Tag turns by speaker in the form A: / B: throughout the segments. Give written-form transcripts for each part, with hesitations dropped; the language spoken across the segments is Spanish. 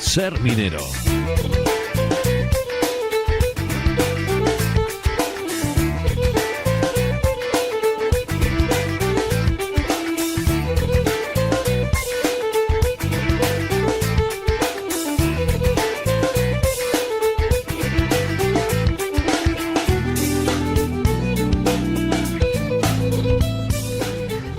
A: Ser minero.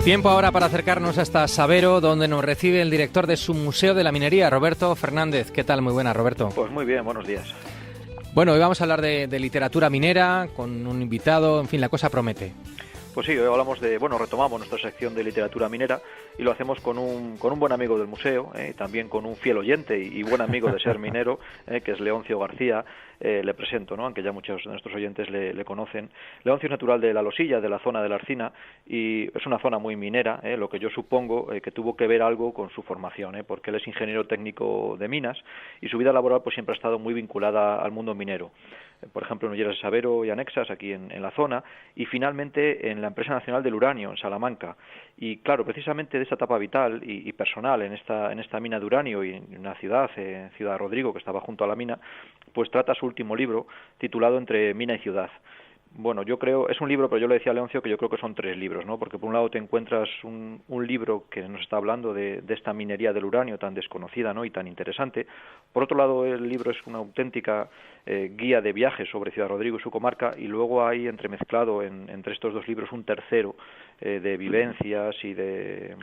B: Tiempo ahora para acercarnos hasta Sabero, donde nos recibe el director de su Museo de la Minería, Roberto Fernández. ¿Qué tal? Muy buenas, Roberto.
C: Pues muy bien, buenos días.
B: Bueno, hoy vamos a hablar de literatura minera, con un invitado, en fin, la cosa promete.
C: Pues sí, hoy hablamos retomamos nuestra sección de literatura minera y lo hacemos con un buen amigo del museo, también con un fiel oyente y buen amigo de Ser Minero, que es Leoncio García. Le presento, ¿no? Aunque ya muchos de nuestros oyentes le conocen. Leoncio es natural de La Losilla, de la zona de la Arcina, y es una zona muy minera, lo que yo supongo que tuvo que ver algo con su formación, porque él es ingeniero técnico de minas y su vida laboral pues siempre ha estado muy vinculada al mundo minero. Por ejemplo, en Ulleres de Sabero y anexas, aquí en la zona, y finalmente en la Empresa Nacional del Uranio, en Salamanca. Y claro, precisamente de esa etapa vital y personal en esta mina de uranio y en una ciudad, Ciudad Rodrigo, que estaba junto a la mina, pues trata su último libro, titulado Entre mina y ciudad. Bueno, yo creo, es un libro, pero yo le decía a Leoncio que yo creo que son 3 libros, ¿no? Porque por un lado te encuentras un libro que nos está hablando de esta minería del uranio tan desconocida, ¿no? Y tan interesante. Por otro lado, el libro es una auténtica guía de viajes sobre Ciudad Rodrigo y su comarca, y luego hay entremezclado entre estos 2 libros un tercero de vivencias y de,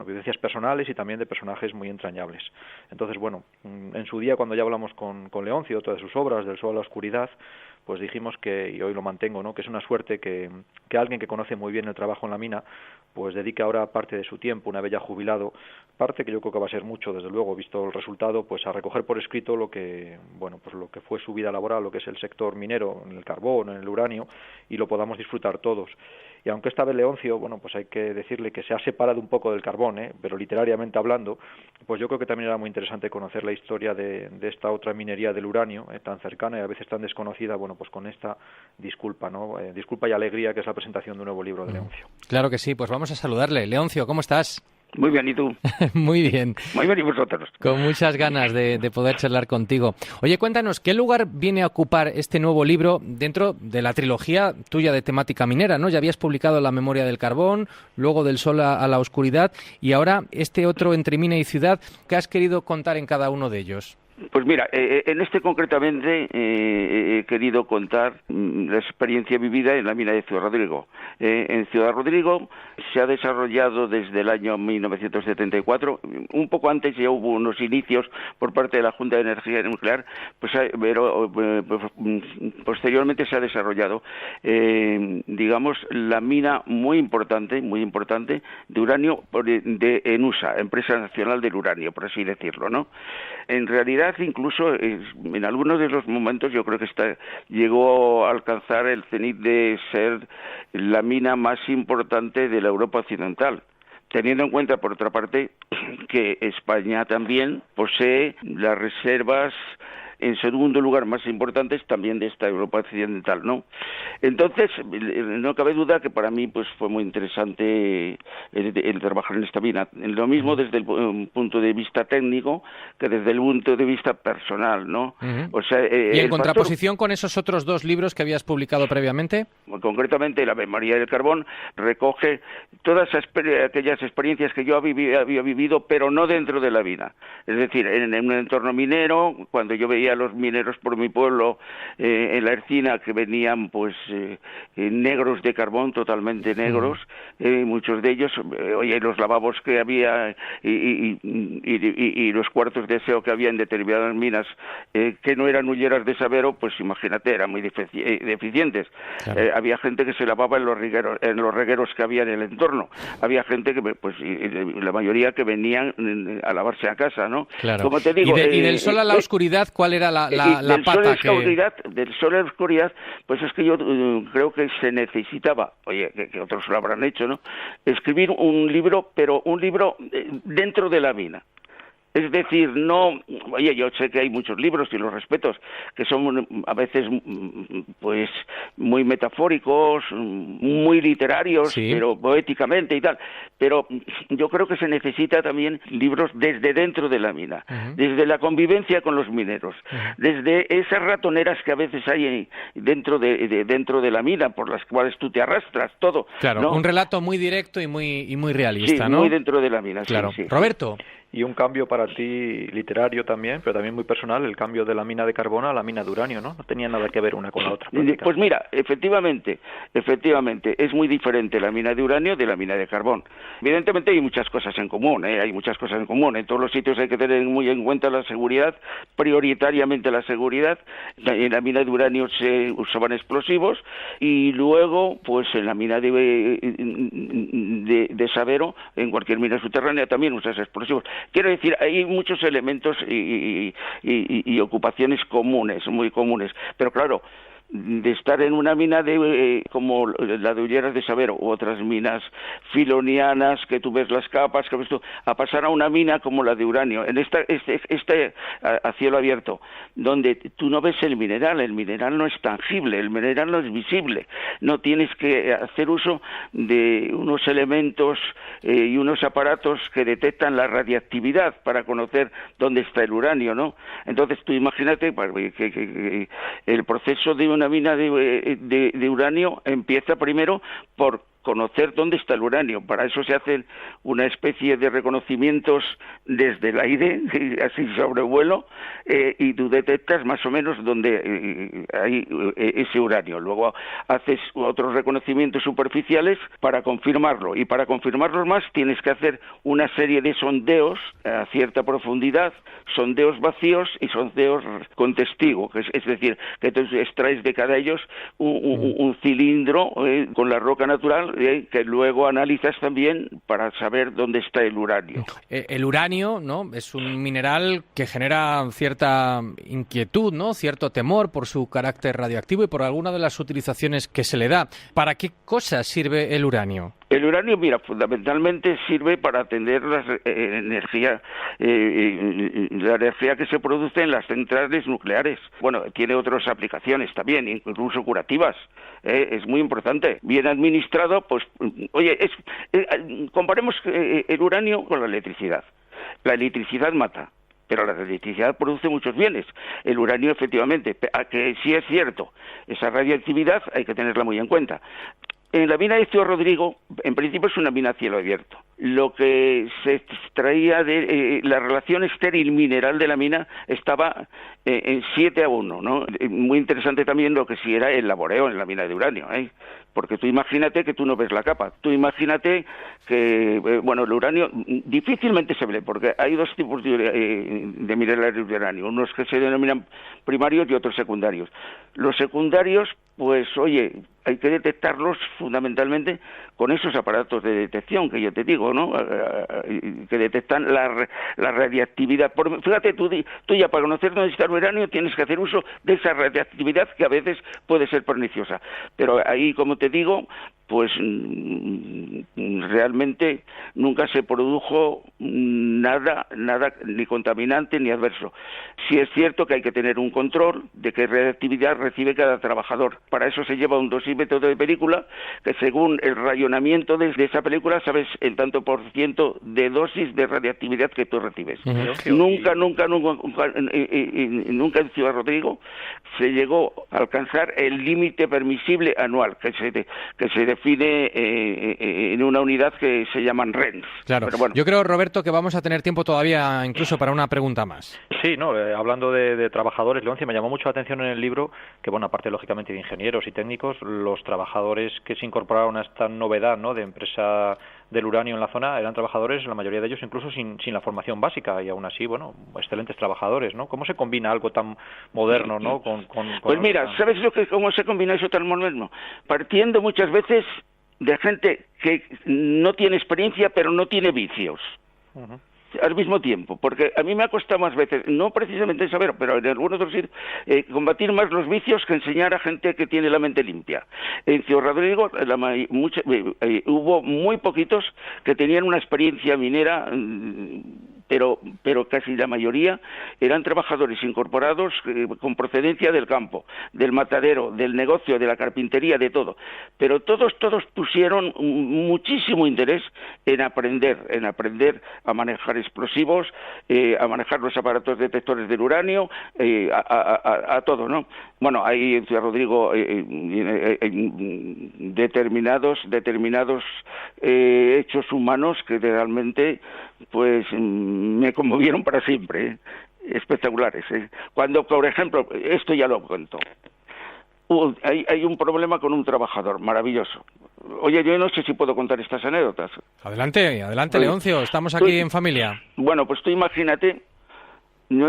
C: vivencias personales y también de personajes muy entrañables. Entonces, en su día, cuando ya hablamos con Leoncio, todas sus obras, Del sol a la oscuridad, pues dijimos que, y hoy lo mantengo, ¿no? Que es una suerte que alguien que conoce muy bien el trabajo en la mina, pues dedique ahora parte de su tiempo, una vez ya jubilado, parte que yo creo que va a ser mucho, desde luego, visto el resultado, pues a recoger por escrito lo que fue su vida laboral, lo que es el sector minero, en el carbón, en el uranio, y lo podamos disfrutar todos. Y aunque esta vez Leoncio, pues hay que decirle que se ha separado un poco del carbón, pero literariamente hablando, pues yo creo que también era muy interesante conocer la historia de esta otra minería del uranio, tan cercana y a veces tan desconocida, pues con esta disculpa, ¿no? Disculpa y alegría, que es la presentación de un nuevo libro de Leoncio.
B: Claro que sí, pues vamos a saludarle. Leoncio, ¿cómo estás?
D: Muy bien, ¿y tú?
B: Muy bien.
D: Muy bien, ¿y vosotros?
B: Con muchas ganas de poder charlar contigo. Oye, cuéntanos, ¿qué lugar viene a ocupar este nuevo libro dentro de la trilogía tuya de temática minera, ¿no? Ya habías publicado La memoria del carbón, luego Del sol a la oscuridad, y ahora este otro Entre mina y ciudad. ¿Qué has querido contar en cada uno de ellos?
D: Pues mira, en este concretamente he querido contar la experiencia vivida en la mina de Ciudad Rodrigo. En Ciudad Rodrigo se ha desarrollado desde el año 1974, un poco antes ya hubo unos inicios por parte de la Junta de Energía Nuclear, pero posteriormente se ha desarrollado, digamos, la mina muy importante de uranio de ENUSA, Empresa Nacional del Uranio, por así decirlo, ¿no? En realidad, incluso en algunos de los momentos yo creo que llegó a alcanzar el cenit de ser la mina más importante de la Europa occidental, teniendo en cuenta, por otra parte, que España también posee las reservas en segundo lugar más importantes también de esta Europa occidental, ¿no? Entonces, no cabe duda que para mí pues fue muy interesante el trabajar en esta mina. Lo mismo desde el punto de vista técnico que desde el punto de vista personal, ¿no?
B: Uh-huh.
D: O sea,
B: ¿Y en contraposición con esos otros 2 libros que habías publicado previamente?
D: Concretamente, La memoria del carbón recoge todas aquellas experiencias que yo había vivido, pero no dentro de la mina. Es decir, en un entorno minero, cuando yo veía a los mineros por mi pueblo, en la Ercina, que venían pues negros de carbón, totalmente negros, muchos de ellos, los lavabos que había y los cuartos de aseo que había en determinadas minas que no eran Ulleres de Sabero, pues imagínate, eran muy deficientes. Claro. Había gente que se lavaba en los regueros que había en el entorno. Había gente que, pues, la mayoría que venían a lavarse a casa, ¿no?
B: Claro.
D: Como te digo,
B: y del sol a la oscuridad, ¿cuál era la pata
D: del sol a la oscuridad? Pues es que yo creo que se necesitaba, que otros lo habrán hecho, ¿no? Escribir un libro, pero un libro dentro de la mina. Es decir, no, oye, yo sé que hay muchos libros y los respetos que son a veces pues muy metafóricos, muy literarios,
B: Sí.
D: pero poéticamente y tal, pero yo creo que se necesita también libros desde dentro de la mina, desde la convivencia con los mineros, desde esas ratoneras que a veces hay dentro de la mina por las cuales tú te arrastras, todo.
B: Claro,
D: ¿no?
B: un relato muy directo y muy realista,
D: Sí,
B: ¿no?
D: muy dentro de la mina,
B: Claro.
D: sí.
B: Roberto.
C: Y un cambio para ti literario también, pero también muy personal, el cambio de la mina de carbono a la mina de uranio, ¿no? No tenía nada que ver una con la otra.
D: Pues mira, efectivamente, es muy diferente la mina de uranio de la mina de carbón. Evidentemente hay muchas cosas en común, hay muchas cosas en común. En todos los sitios hay que tener muy en cuenta la seguridad, prioritariamente la seguridad. En la mina de uranio se usaban explosivos y luego, pues en la mina de Sabero, en cualquier mina subterránea también usas explosivos. Quiero decir, hay muchos elementos y ocupaciones comunes, muy comunes, pero claro, de estar en una mina como la de Ulleras de Sabero u otras minas filonianas que tú ves las capas que ves tú, a pasar a una mina como la de uranio en este a cielo abierto donde tú no ves el mineral no es tangible, el mineral no es visible, no tienes que hacer uso de unos elementos y unos aparatos que detectan la radiactividad para conocer dónde está el uranio, ¿no? Entonces tú imagínate que el proceso de una mina de uranio empieza primero por conocer dónde está el uranio. Para eso se hacen una especie de reconocimientos desde el aire, así sobrevuelo, y tú detectas más o menos dónde hay ese uranio. Luego haces otros reconocimientos superficiales para confirmarlo, y para confirmarlos más tienes que hacer una serie de sondeos a cierta profundidad, sondeos vacíos y sondeos con testigo, es decir, que tú extraes de cada ellos un cilindro con la roca natural que luego analizas también para saber dónde está el uranio.
B: El uranio, ¿no?, es un mineral que genera cierta inquietud, ¿no?, cierto temor por su carácter radioactivo y por alguna de las utilizaciones que se le da. ¿Para qué cosas sirve el uranio?
D: El uranio, mira, fundamentalmente sirve para atender la energía que se produce en las centrales nucleares. Bueno, tiene otras aplicaciones también, incluso curativas. Es muy importante. Bien administrado, pues, oye, comparemos el uranio con la electricidad. La electricidad mata, pero la electricidad produce muchos bienes. El uranio, efectivamente, que sí es cierto, esa radioactividad hay que tenerla muy en cuenta. En la mina de Ciudad Rodrigo, en principio es una mina a cielo abierto. Lo que se extraía de la relación estéril mineral de la mina estaba en 7-1, ¿no? Muy interesante también lo que sí era el laboreo en la mina de uranio, porque tú imagínate que tú no ves la capa. Tú imagínate que, bueno, el uranio difícilmente se ve, porque hay dos tipos de minerales de uranio, unos que se denominan primarios y otros secundarios. Los secundarios, pues, oye, hay que detectarlos fundamentalmente con esos aparatos de detección que yo te digo, ¿no? Que detectan la radiactividad. Fíjate, tú ya para conocer dónde está el uranio tienes que hacer uso de esa radiactividad que a veces puede ser perniciosa. Pero ahí, como te digo, pues realmente nunca se produjo nada ni contaminante ni adverso. Sí es cierto que hay que tener un control de qué radiactividad recibe cada trabajador. Para eso se lleva un dosímetro de película que, según el rayonamiento de esa película, sabes el tanto por ciento de dosis de radiactividad que tú recibes. Nunca en Ciudad Rodrigo se llegó a alcanzar el límite permisible anual que se define en una unidad que se llaman RENS.
B: Claro.
D: Pero bueno.
B: Yo creo, Roberto, que vamos a tener tiempo todavía incluso para una pregunta más.
C: Sí, no, hablando de trabajadores, Leoncio, me llamó mucho la atención en el libro que, bueno, aparte lógicamente de ingenieros y técnicos, los trabajadores que se incorporaron a esta novedad, ¿no?, de empresa del uranio en la zona eran trabajadores, la mayoría de ellos incluso sin la formación básica, y aún así, bueno, excelentes trabajadores, ¿no? ¿Cómo se combina algo tan moderno, ¿no?
D: Pues mira, ¿sabes cómo se combina eso tan moderno? Partiendo muchas veces de gente que no tiene experiencia pero no tiene vicios. Uh-huh. Al mismo tiempo, porque a mí me ha costado más veces, no precisamente en saber, pero en algunos otros sitios, combatir más los vicios que enseñar a gente que tiene la mente limpia. En Ciudad Rodrigo hubo muy poquitos que tenían una experiencia minera pero casi la mayoría eran trabajadores incorporados con procedencia del campo, del matadero, del negocio, de la carpintería, de todo. Pero todos pusieron muchísimo interés en aprender a manejar explosivos, a manejar los aparatos detectores del uranio, a todo, ¿no? Bueno, hay en Ciudad Rodrigo determinados hechos humanos que realmente pues me conmovieron para siempre, espectaculares. Cuando, por ejemplo, esto ya lo cuento, hay un problema con un trabajador maravilloso. Oye, yo no sé si puedo contar estas anécdotas.
B: Adelante, Leoncio, estamos aquí en familia.
D: Bueno, pues tú imagínate, no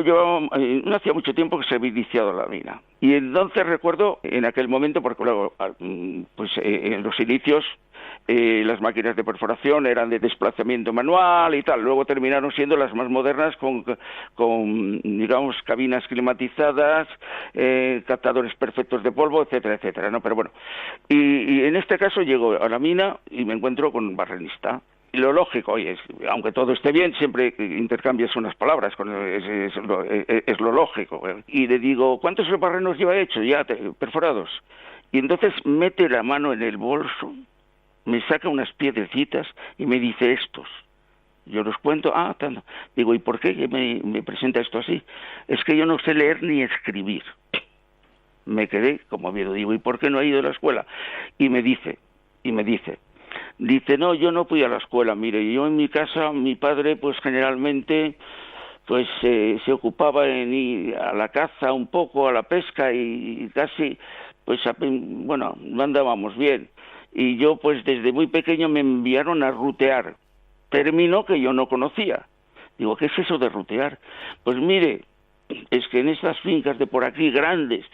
D: hacía mucho tiempo que se había iniciado la mina. Y entonces recuerdo, en aquel momento, porque luego, pues en los inicios, las máquinas de perforación eran de desplazamiento manual y tal. Luego terminaron siendo las más modernas con digamos, cabinas climatizadas, captadores perfectos de polvo, etcétera, etcétera, ¿no? Pero bueno, y en este caso llego a la mina y me encuentro con un barrenista. Y lo lógico, oye, aunque todo esté bien, siempre intercambias unas palabras, es lo lógico. Y le digo, ¿cuántos barrenos lleva hecho ya perforados? Y entonces mete la mano en el bolso, me saca unas piedrecitas y me dice estos. Yo los cuento, tanto. Digo, ¿y por qué me presenta esto así? Es que yo no sé leer ni escribir. Me quedé como miedo, digo, ¿y por qué no ha ido a la escuela? Y me dice, no, yo no fui a la escuela, mire, yo en mi casa, mi padre, pues generalmente, pues se ocupaba en ir a la caza un poco, a la pesca y casi, pues, bueno, no andábamos bien. Y yo, pues desde muy pequeño me enviaron a rutear, término que yo no conocía. Digo, ¿qué es eso de rutear? Pues mire, es que en estas fincas de por aquí grandes,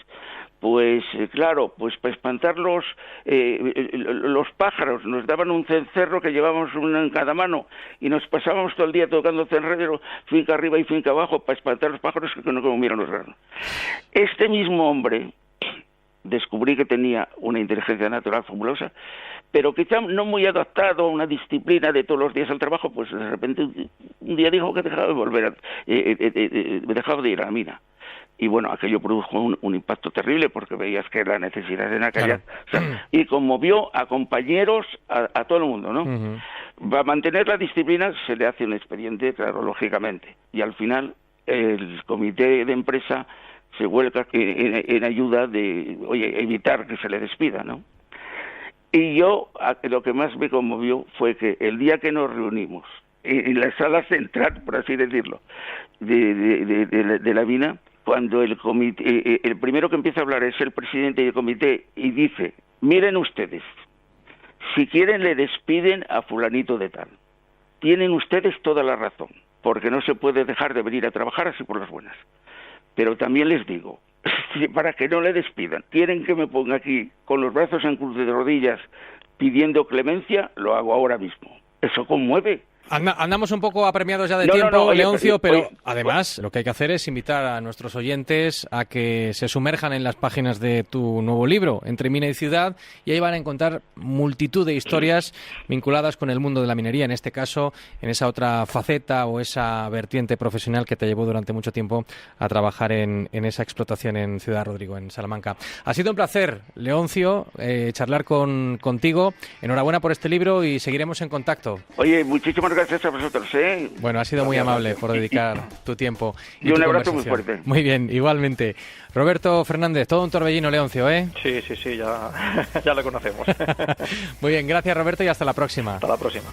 D: pues claro, pues para espantar los pájaros, nos daban un cencerro que llevábamos uno en cada mano y nos pasábamos todo el día tocando cencerro, finca arriba y finca abajo, para espantar los pájaros que no comieran los granos. Este mismo hombre, descubrí que tenía una inteligencia natural fabulosa, pero quizá no muy adaptado a una disciplina de todos los días al trabajo, pues de repente un día dijo que dejaba de ir a la mina. Y bueno, aquello produjo un impacto terrible porque veías que la necesidad era callar. Claro. O sea, y conmovió a compañeros, a todo el mundo, ¿no? Uh-huh. Para mantener la disciplina se le hace un expediente, claro, lógicamente. Y al final el comité de empresa se vuelca en ayuda de, oye, evitar que se le despida, ¿no? Y yo, lo que más me conmovió fue que el día que nos reunimos en la sala central, por así decirlo, de la mina, cuando el comité, el primero que empieza a hablar es el presidente del comité y dice, miren ustedes, si quieren le despiden a fulanito de tal. Tienen ustedes toda la razón, porque no se puede dejar de venir a trabajar así por las buenas. Pero también les digo, para que no le despidan, quieren que me ponga aquí con los brazos en cruz de rodillas pidiendo clemencia, lo hago ahora mismo. Eso conmueve.
B: Andamos un poco apremiados ya de tiempo, Leoncio, pero además lo que hay que hacer es invitar a nuestros oyentes a que se sumerjan en las páginas de tu nuevo libro, Entre Mina y Ciudad, y ahí van a encontrar multitud de historias vinculadas con el mundo de la minería, en este caso, en esa otra faceta o esa vertiente profesional que te llevó durante mucho tiempo a trabajar en esa explotación en Ciudad Rodrigo, en Salamanca. Ha sido un placer, Leoncio, charlar contigo. Enhorabuena por este libro y seguiremos en contacto.
D: Oye, muchísimas gracias a vosotros, ¿eh?
B: Bueno, ha sido muy amable por dedicar tu tiempo.
D: Y un abrazo muy fuerte.
B: Muy bien, igualmente. Roberto Fernández, todo un torbellino, Leoncio, ¿eh?
C: Sí, ya lo conocemos.
B: Muy bien, gracias Roberto y hasta la próxima.
C: Hasta la próxima.